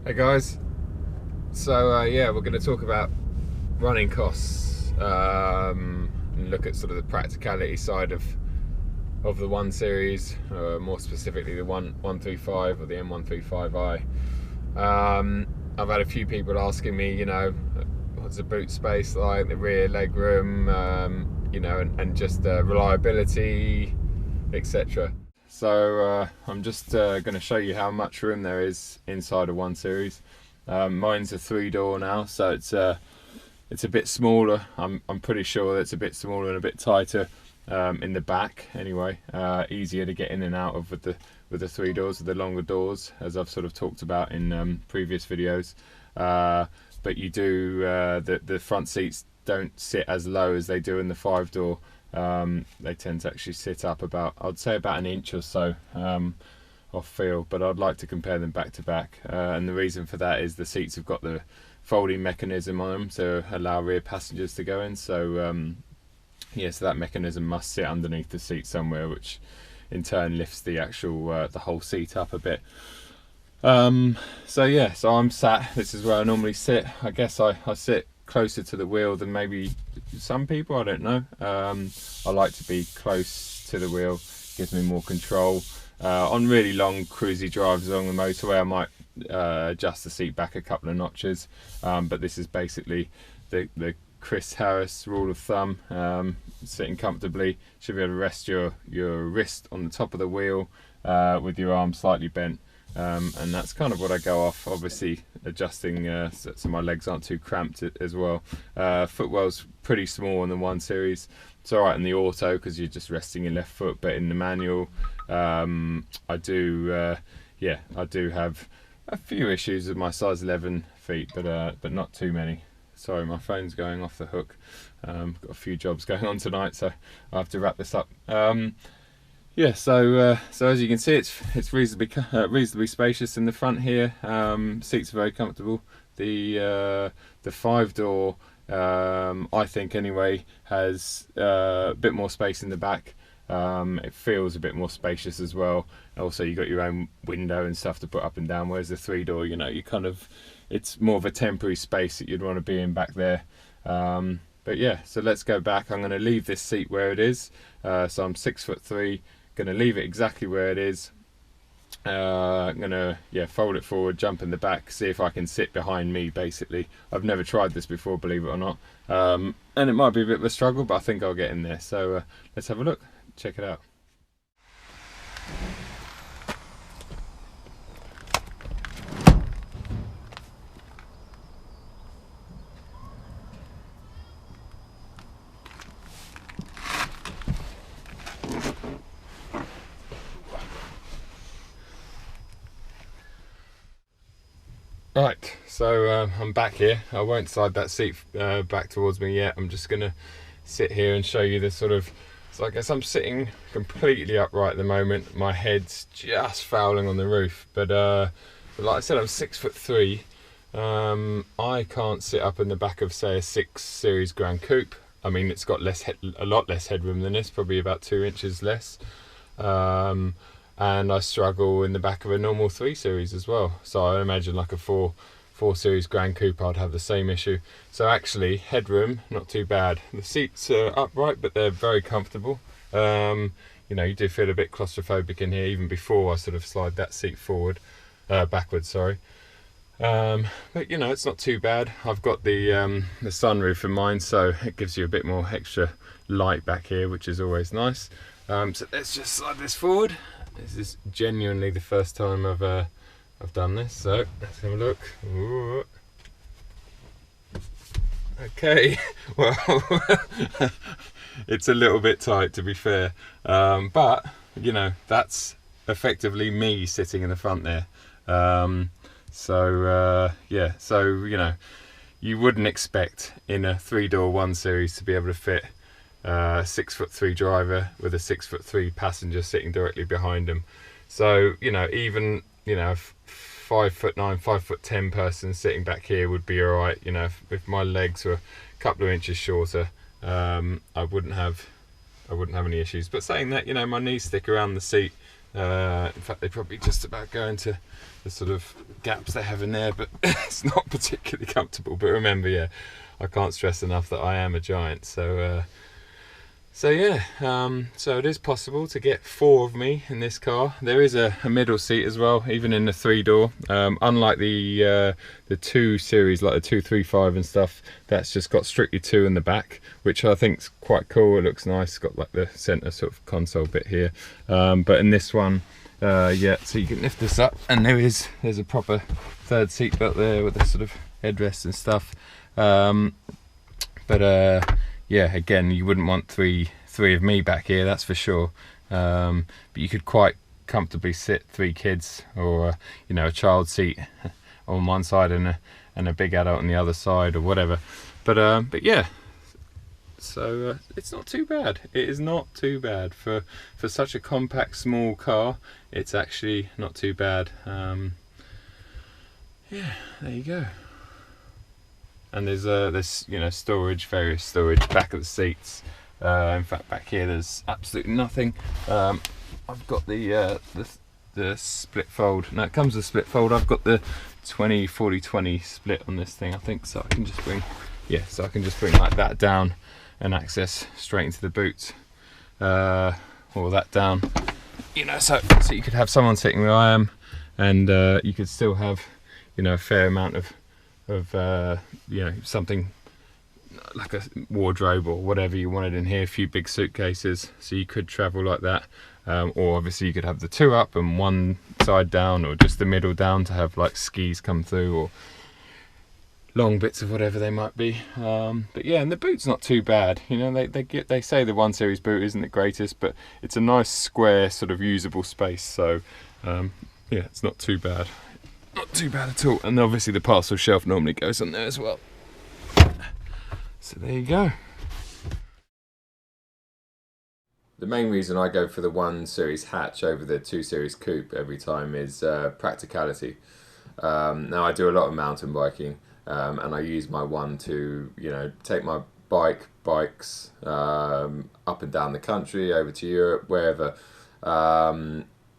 Hey guys, so yeah, we're going to talk about running costs and look at sort of the practicality side of the 1 Series, more specifically the 135 or the M135i. I've had a few people asking me, what's the boot space like, the rear leg room, and just reliability, etc. So I'm just going to show you how much room there is inside a 1 Series. Mine's a 3-door now, so it's a bit smaller. I'm pretty sure it's a bit smaller and a bit tighter in the back. Anyway, easier to get in and out of with the 3 doors, with the longer doors, as I've sort of talked about in previous videos. But you do the front seats don't sit as low as they do in the 5-door. They tend to actually sit up about, I'd say about an inch or so off feel, but I'd like to compare them back to back, and the reason for that is the seats have got the folding mechanism on them to allow rear passengers to go in. So yeah, so that mechanism must sit underneath the seat somewhere, which in turn lifts the actual the whole seat up a bit. So yeah, so I'm sat, this is where I normally sit. I guess I sit closer to the wheel than maybe some people, I don't know. I like to be close to the wheel, gives me more control. On really long cruisy drives along the motorway, I might adjust the seat back a couple of notches, but this is basically the Chris Harris rule of thumb. Sitting comfortably, should be able to rest your wrist on the top of the wheel with your arm slightly bent. And that's kind of what I go off, obviously adjusting so my legs aren't too cramped as well. Footwell's pretty small in the 1 Series. It's alright in the auto because you're just resting your left foot, but in the manual I do have a few issues with my size 11 feet, but not too many. Sorry, my phone's going off the hook. Got a few jobs going on tonight, so I have to wrap this up. Yeah, so as you can see, it's reasonably spacious in the front here. Seats are very comfortable. The 5-door, I think anyway, has a bit more space in the back. It feels a bit more spacious as well. Also, you got your own window and stuff to put up and down. Whereas the 3-door, you kind of, it's more of a temporary space that you'd want to be in back there. But yeah, so let's go back. I'm going to leave this seat where it is. So I'm 6'3". Going to leave it exactly where it is. I'm going to fold it forward, jump in the back, see if I can sit behind me, basically. I've never tried this before, believe it or not, and it might be a bit of a struggle, but I think I'll get in there. So let's have a look, check it out. Right, so I'm back here. I won't slide that seat back towards me yet. I'm just going to sit here and show you the sort of, so I guess I'm sitting completely upright at the moment. My head's just fouling on the roof, but like I said, I'm 6'3". I can't sit up in the back of, say, a 6 Series Grand Coupe. I mean, it's got a lot less headroom than this, probably about 2 inches less. And I struggle in the back of a normal 3 Series as well. So I imagine like a 4 Series Grand Coupe, I'd have the same issue. So actually, headroom, not too bad. The seats are upright, but they're very comfortable. You do feel a bit claustrophobic in here, even before I sort of slide that seat forward, backwards, sorry. But it's not too bad. I've got the sunroof in mine, so it gives you a bit more extra light back here, which is always nice. So let's just slide this forward. This is genuinely the first time I've done this, so let's have a look. Ooh. Okay, well, it's a little bit tight, to be fair, but that's effectively me sitting in the front there. Yeah, so you wouldn't expect in a 3-door 1 Series to be able to fit 6'3" driver with a 6'3" passenger sitting directly behind him. So even 5'9", 5'10" person sitting back here would be all right. If my legs were a couple of inches shorter, I wouldn't have any issues. But saying that, my knees stick around the seat, In fact, they probably just about go into the sort of gaps they have in there, but it's not particularly comfortable. But remember, yeah, I can't stress enough that I am a giant. So yeah, so it is possible to get 4 of me in this car. There is a middle seat as well, even in the 3-door. Unlike the 2 series, like the 235 and stuff, that's just got strictly 2 in the back, which I think's quite cool. It looks nice. It's got like the center sort of console bit here. But in this one, yeah, so you can lift this up, and there's a proper 3rd seat belt there with the sort of headrest and stuff. Yeah, again, you wouldn't want three of me back here, that's for sure. But you could quite comfortably sit 3 kids, or you know, a child seat on one side and a big adult on the other side, or whatever. But yeah, so it's not too bad. It is not too bad for such a compact, small car. It's actually not too bad. Yeah, there you go. And there's you know, various storage back of the seats. In fact, back here there's absolutely nothing. I've got the split fold. Now it comes with a split fold. I've got the 20/40/20 split on this thing, I think. So I can just bring, yeah, so I can just bring like that down and access straight into the boot, or that down. You know, so you could have someone sitting where I am, and you could still have, you know, a fair amount of you know, something like a wardrobe or whatever you wanted in here, a few big suitcases, so you could travel like that. Or obviously you could have the 2 up and 1 side down, or just the middle down to have like skis come through, or long bits of whatever they might be. But yeah, and the boot's not too bad. You know, they say the 1 Series boot isn't the greatest, but it's a nice square sort of usable space. So yeah, it's not too bad. Not too bad at all. And obviously the parcel shelf normally goes on there as well. So there you go. The main reason I go for the 1 Series hatch over the 2 Series coupe every time is practicality. Now I do a lot of mountain biking, and I use my 1 to, you know, take my bikes up and down the country, over to Europe, wherever.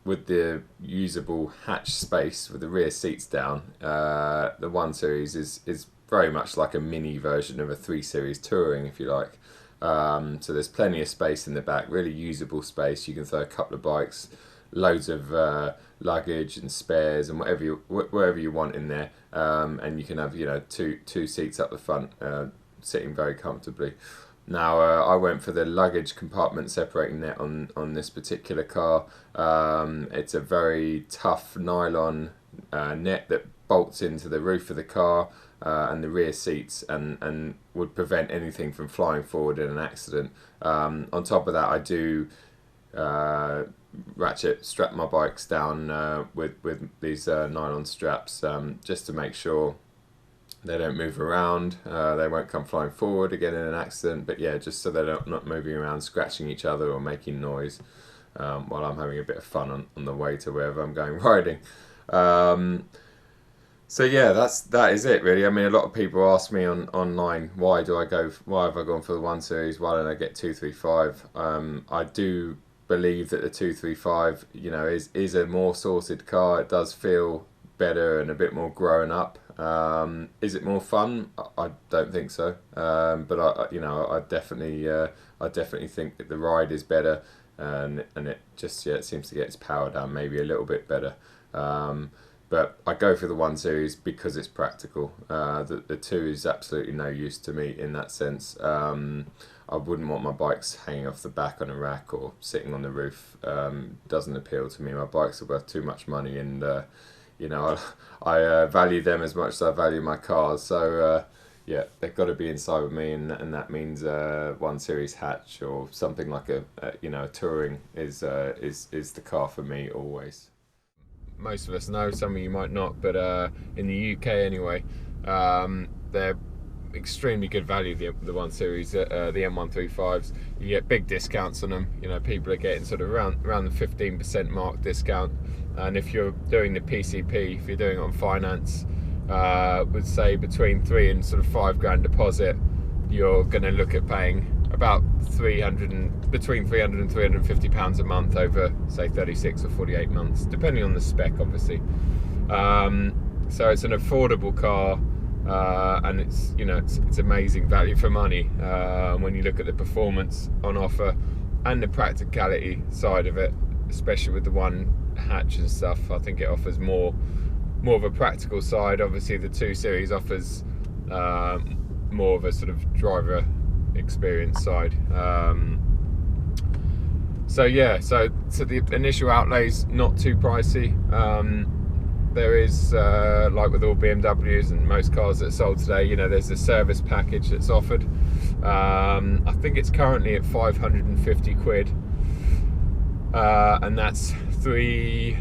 With the usable hatch space with the rear seats down, the 1 Series is very much like a mini version of a 3 Series Touring, if you like. So there's plenty of space in the back, really usable space. You can throw a couple of bikes, loads of luggage and spares and whatever you want in there, and you can have, you know, two seats up the front, sitting very comfortably. Now I went for the luggage compartment separating net on this particular car. It's a very tough nylon net that bolts into the roof of the car and the rear seats, and would prevent anything from flying forward in an accident. On top of that, I do ratchet strap my bikes down with these nylon straps, just to make sure they don't move around, they won't come flying forward again in an accident, but yeah, just so they're not moving around, scratching each other or making noise while I'm having a bit of fun on the way to wherever I'm going riding. So yeah, that is it really. I mean, a lot of people ask me online, why have I gone for the 1 Series, why don't I get 235? I do believe that the 235, you know, is a more sorted car. It does feel better and a bit more grown up. Is it more fun? I don't think so. But I definitely think that the ride is better, and it just, yeah, it seems to get its power down maybe a little bit better. But I go for the 1 Series because it's practical. The 2 is absolutely no use to me in that sense. I wouldn't want my bikes hanging off the back on a rack or sitting on the roof. Doesn't appeal to me. My bikes are worth too much money, and you know, I value them as much as I value my cars. So yeah, they've got to be inside with me, and that means 1 Series hatch or something like a touring is the car for me always. Most of us know, some of you might not, but in the UK anyway, they're extremely good value, the 1 Series, the M135s. You get big discounts on them. You know, people are getting sort of around the 15% mark discount, and if you're doing the PCP, if you're doing it on finance, would say between 3 and sort of 5 grand deposit, you're going to look at paying about between 300 and 350 pounds a month over, say, 36 or 48 months, depending on the spec, obviously. So it's an affordable car, and it's, you know, it's amazing value for money when you look at the performance on offer and the practicality side of it, especially with the one hatch and stuff. I think it offers more of a practical side. Obviously the 2 Series offers more of a sort of driver experience side. So yeah, so the initial outlay's not too pricey. There is, like with all BMWs and most cars that are sold today, you know, there's a service package that's offered. I think it's currently at 550 quid, and that's 3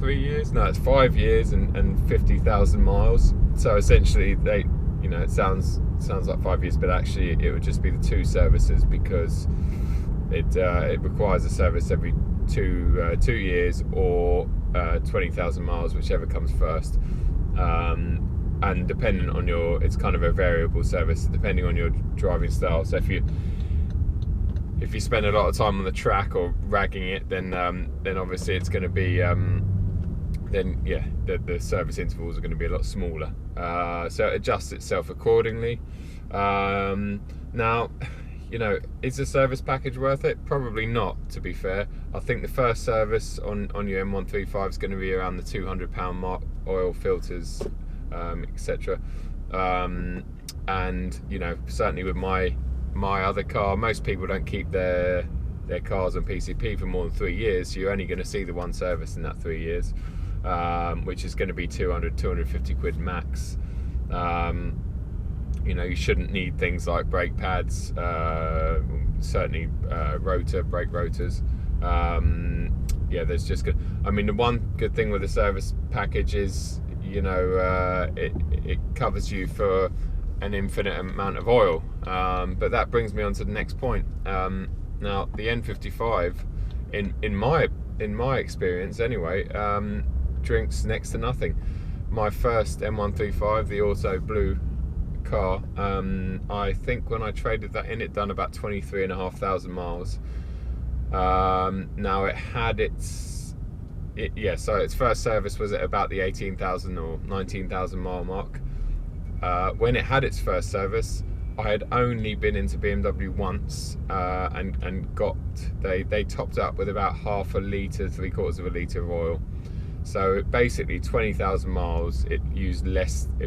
years? No, it's 5 years and 50,000 miles. So essentially, they, you know, it sounds like 5 years, but actually it would just be the 2 services, because it requires a service every 2 years or 20,000 miles, whichever comes first. And depending on it's kind of a variable service depending on your driving style. So if you spend a lot of time on the track or ragging it, then obviously it's going to be then yeah, the service intervals are going to be a lot smaller. So it adjusts itself accordingly. Now, you know, is the service package worth it? Probably not, to be fair. I think the first service on your M135 is going to be around the £200 mark, oil, filters, etc. And you know, certainly with my other car, most people don't keep their cars on PCP for more than 3 years, so you're only going to see the one service in that 3 years, which is going to be 250 quid max. You know, you shouldn't need things like brake pads, certainly brake rotors. Yeah, there's just I mean, the one good thing with the service package is, you know, it covers you for an infinite amount of oil. But that brings me on to the next point. Now, the N55, in my experience anyway, drinks next to nothing. My first M135, the Auto Blue car, I think when I traded that in, it done about 23,500 miles. Now it had so its first service was at about the 18,000 or 19,000 mile mark. When it had its first service, I had only been into BMW once, and they topped up with about half a litre, 3/4 of a litre of oil. So basically 20,000 miles, it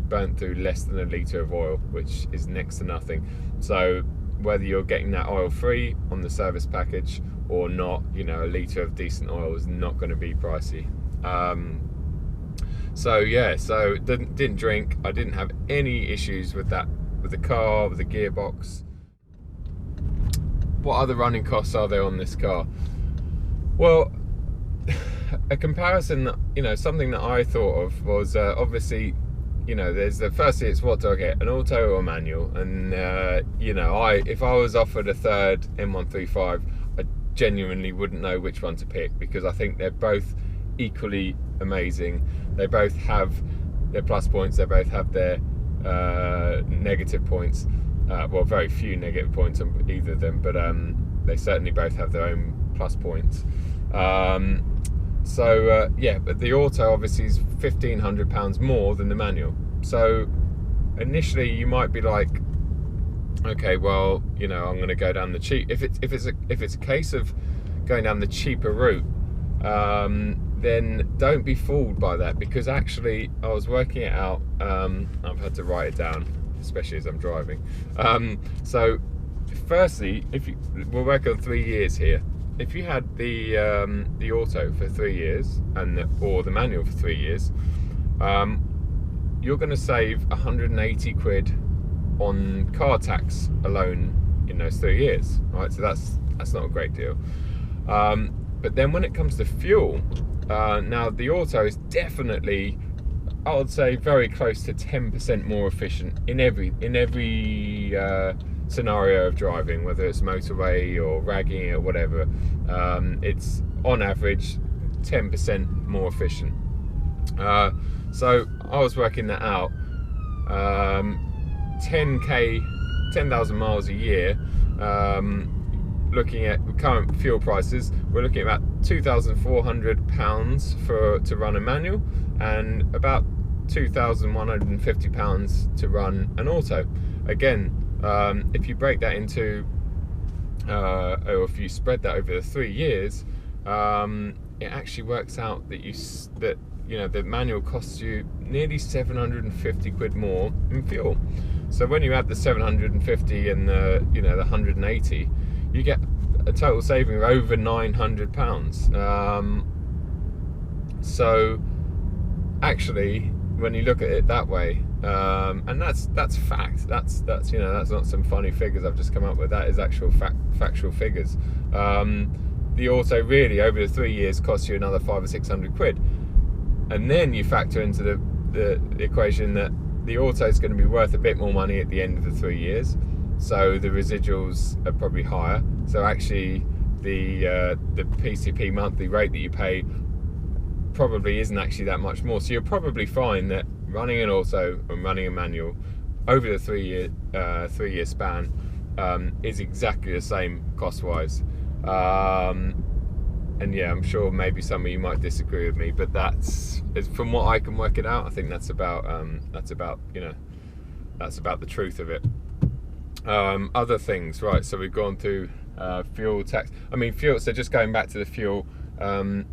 burnt through less than a litre of oil, which is next to nothing. So whether you're getting that oil free on the service package or not, you know, a litre of decent oil is not going to be pricey. So yeah, so didn't drink. I didn't have any issues with that, with the car, with the gearbox. What other running costs are there on this car? Well, a comparison that, you know, something that I thought of was obviously, you know, firstly it's what do I get, an auto or a manual? And you know, if I was offered a third M135, I genuinely wouldn't know which one to pick, because I think they're both equally amazing. They both have their plus points, they both have their negative points. Well, very few negative points on either of them, but they certainly both have their own plus points. Yeah, but the auto obviously is £1,500 more than the manual. So initially you might be like, okay, well, you know, I'm going to go down the cheap. If it's a case of going down the cheaper route, then don't be fooled by that, because actually I was working it out. I've had to write it down, especially as I'm driving. So firstly, we'll work on 3 years here. If you had the auto for 3 years or the manual for 3 years, you're going to save 180 quid on car tax alone in those 3 years, right? So that's not a great deal. But then when it comes to fuel, now the auto is definitely, I would say, very close to 10% more efficient in every scenario of driving, whether it's motorway or ragging or whatever. It's on average 10% more efficient. So I was working that out. 10k 10,000 miles a year, looking at current fuel prices, we're looking at about £2,400 to run a manual, and about £2,150 to run an auto. Again, if you break that into, or if you spread that over the 3 years, it actually works out that the manual costs you nearly 750 quid more in fuel. So when you add the 750 and the 180, you get a total saving of over £900. So actually, when you look at it that way, and that's fact. That's not some funny figures I've just come up with. That is actual factual figures. The auto really over the 3 years costs you another 500 or 600 quid, and then you factor into the equation that the auto is going to be worth a bit more money at the end of the 3 years, so the residuals are probably higher. So actually, the PCP monthly rate that you pay probably isn't actually that much more. So you'll probably find that running an auto and running a manual over the 3 year span is exactly the same cost wise. And yeah, I'm sure maybe some of you might disagree with me, but that's from what I can work it out. I think that's about the truth of it. Other things, right? So we've gone through fuel tax. I mean, fuel. So just going back to the fuel. My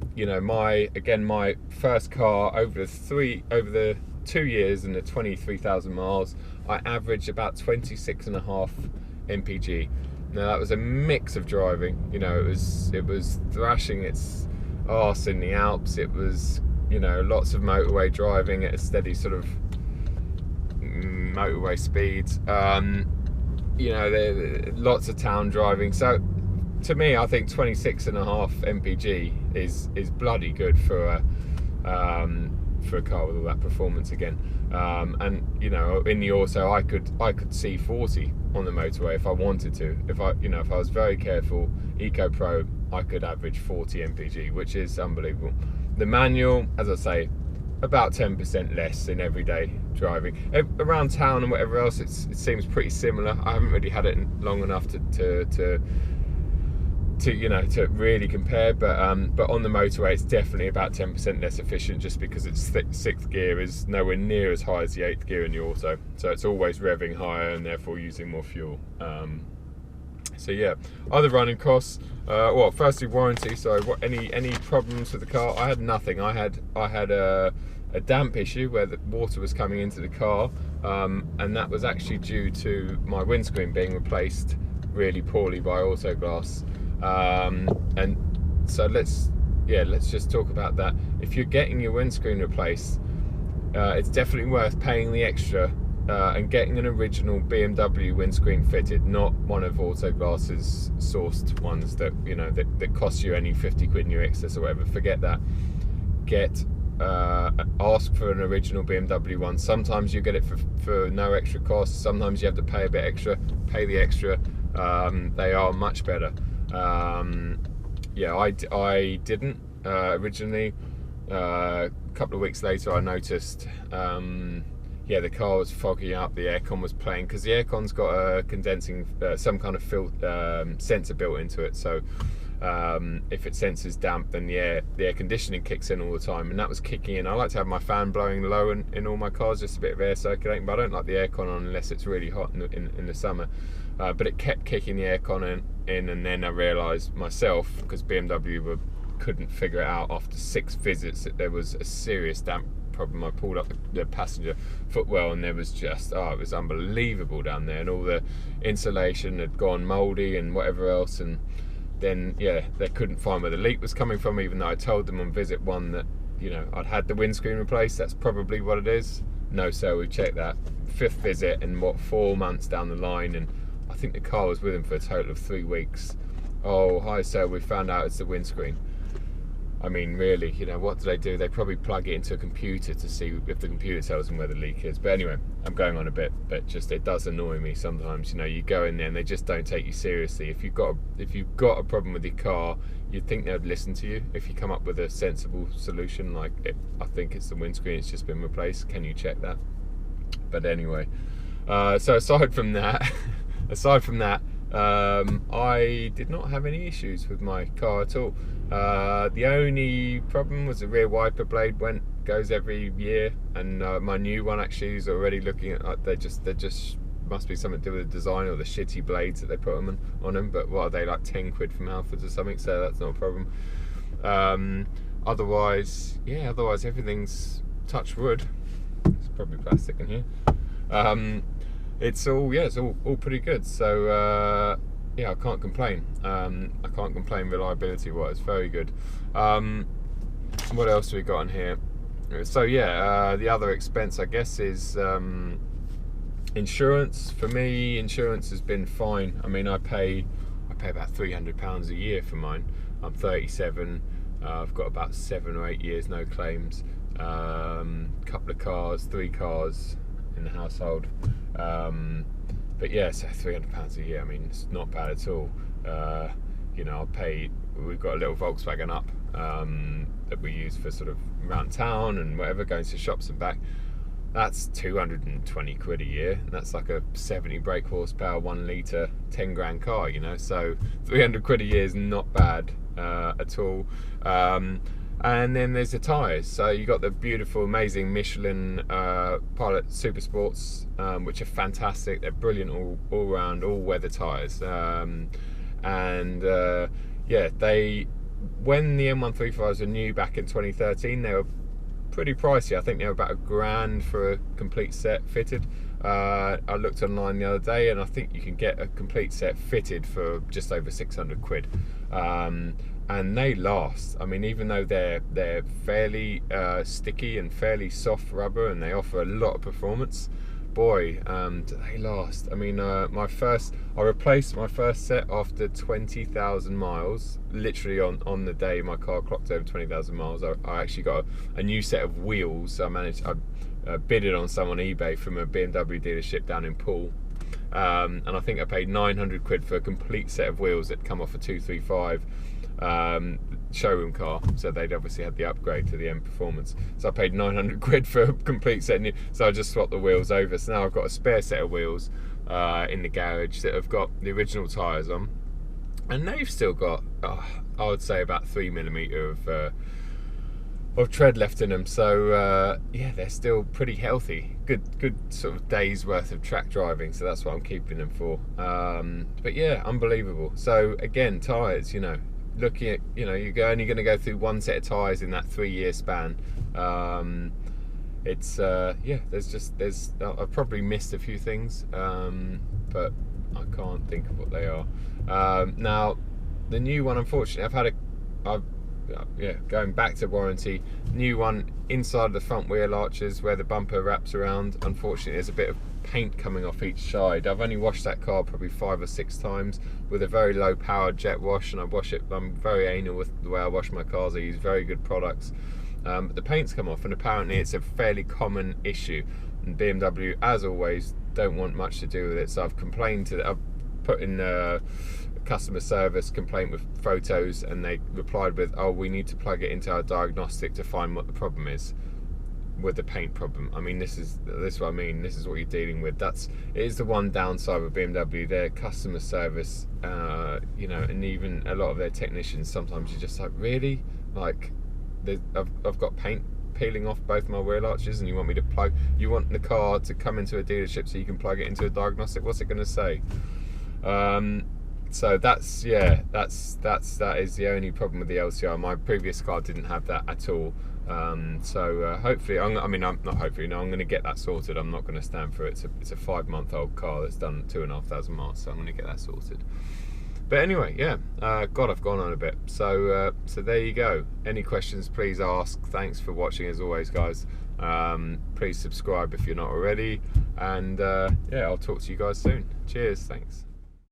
first car over the 2 years and the 23,000 miles, I averaged about 26.5 mpg. Now that was a mix of driving. It was thrashing its arse in the Alps. It was lots of motorway driving at a steady sort of motorway speeds. Lots of town driving. So to me, I think 26.5 mpg is bloody good for a car with all that performance again. And in the auto, I could see 40 on the motorway if I wanted to. If I was very careful, Eco Pro, I could average 40 mpg, which is unbelievable. The manual, as I say, about 10% less in everyday driving. Around town and whatever else, it seems pretty similar. I haven't really had it long enough to really compare, but on the motorway it's definitely about 10% less efficient, just because its sixth gear is nowhere near as high as the 8th gear in the auto, so it's always revving higher and therefore using more fuel. So yeah, other running costs. Well, firstly, warranty. So any problems with the car? I had nothing. I had a damp issue where the water was coming into the car, and that was actually due to my windscreen being replaced really poorly by Autoglass. And so let's just talk about that. If you're getting your windscreen replaced, it's definitely worth paying the extra and getting an original BMW windscreen fitted, not one of Autoglass's sourced ones that that cost you only 50 quid new excess or whatever. Forget that. Ask for an original BMW one. Sometimes you get it for no extra cost. Sometimes you have to pay a bit extra. Pay the extra. They are much better. I didn't originally. A couple of weeks later, I noticed the car was fogging up, the aircon was playing, because the aircon's got a condensing some kind of sensor built into it, so if it senses damp, then the air conditioning kicks in all the time, and that was kicking in. I like to have my fan blowing low in all my cars, just a bit of air circulating, but I don't like the aircon on unless it's really hot in the summer. But it kept kicking the aircon in, and then I realised myself, because BMW couldn't figure it out after 6 visits, that there was a serious damp problem. I pulled up the passenger footwell, and there was just it was unbelievable down there, and all the insulation had gone mouldy and whatever else. And then they couldn't find where the leak was coming from, even though I told them on visit 1 that I'd had the windscreen replaced. That's probably what it is. No, sir, we checked that. 5th visit, and 4 months down the line, and I think the car was with him for a total of 3 weeks. Oh, hi sir, we found out it's the windscreen. I mean, really, what do? They probably plug it into a computer to see if the computer tells them where the leak is. But anyway, I'm going on a bit, but just it does annoy me sometimes. You go in there and they just don't take you seriously. If you've got a problem with your car, you'd think they'd listen to you if you come up with a sensible solution, like I think it's the windscreen, it's just been replaced. Can you check that? But anyway, so aside from that, aside from that, I did not have any issues with my car at all. The only problem was the rear wiper blade goes every year, and my new one actually is already looking at they just must be something to do with the design or the shitty blades that they put on them. But what are they, like 10 quid from Halfords or something? So that's not a problem. Otherwise everything's touch wood. There's probably plastic in here. It's all pretty good. So yeah, I can't complain. I can't complain reliability wise. Very good. What else have we got in here? So yeah, the other expense I guess is insurance. For me, insurance has been fine. I mean, I pay about £300 a year for mine. I'm 37. I've got about 7 or 8 years no claims. Couple of cars, 3 cars in the household. But yeah, so £300 a year. I mean, it's not bad at all. You know, we've got a little Volkswagen Up that we use for sort of around town and whatever, going to shops and back. That's 220 quid a year, and that's like a 70 brake horsepower, 1 litre, 10 grand car, you know. So 300 quid a year is not bad at all. And then there's the tyres. So you got the beautiful, amazing Michelin Pilot Super Sports, which are fantastic. They're brilliant all round, all weather tyres. Yeah, when the M135s were new back in 2013, they were pretty pricey. I think they were about £1,000 for a complete set fitted. I looked online the other day, and I think you can get a complete set fitted for just over 600 quid. And they last. I mean, even though they're fairly sticky and fairly soft rubber, and they offer a lot of performance, boy, do they last. I mean, I replaced my first set after 20,000 miles. Literally on the day my car clocked over 20,000 miles, I actually got a new set of wheels. I bid it on some on eBay from a BMW dealership down in Poole. And I think I paid 900 quid for a complete set of wheels that come off a 235 showroom car, so they'd obviously had the upgrade to the M Performance. So I paid 900 quid for a complete set new, so I just swapped the wheels over. So now I've got a spare set of wheels in the garage that have got the original tyres on, and they've still got I would say about 3mm of tread left in them. So yeah, they're still pretty healthy. Good sort of day's worth of track driving, so that's what I'm keeping them for. But yeah, unbelievable. So again, tyres, you know, looking at, you know, you're only going to go through 1 set of tyres in that 3-year span. It's yeah, I've probably missed a few things, but I can't think of what they are. Now the new one, unfortunately, going back to warranty, new one inside the front wheel arches where the bumper wraps around. Unfortunately, there's a bit of paint coming off each side. I've only washed that car probably 5 or 6 times with a very low powered jet wash, and I'm very anal with the way I wash my cars. I use very good products, but the paint's come off, and apparently it's a fairly common issue, and BMW, as always, don't want much to do with it. So I've put in customer service complaint with photos, and they replied with, oh, we need to plug it into our diagnostic to find what the problem is with the paint problem. I mean, this is what I mean. This is what you're dealing with. It is the one downside with BMW. Their customer service, you know, and even a lot of their technicians, sometimes you're just like, really? Like, I've got paint peeling off both my wheel arches, and you want the car to come into a dealership so you can plug it into a diagnostic? What's it going to say? So that is the only problem with the LCR. My previous car didn't have that at all. So hopefully, I'm going to get that sorted. I'm not going to stand for it. It's a 5-month-old car that's done 2,500 miles, so I'm going to get that sorted. But anyway, yeah, God, I've gone on a bit. So there you go. Any questions, please ask. Thanks for watching as always, guys. Please subscribe if you're not already, and yeah, I'll talk to you guys soon. Cheers, thanks.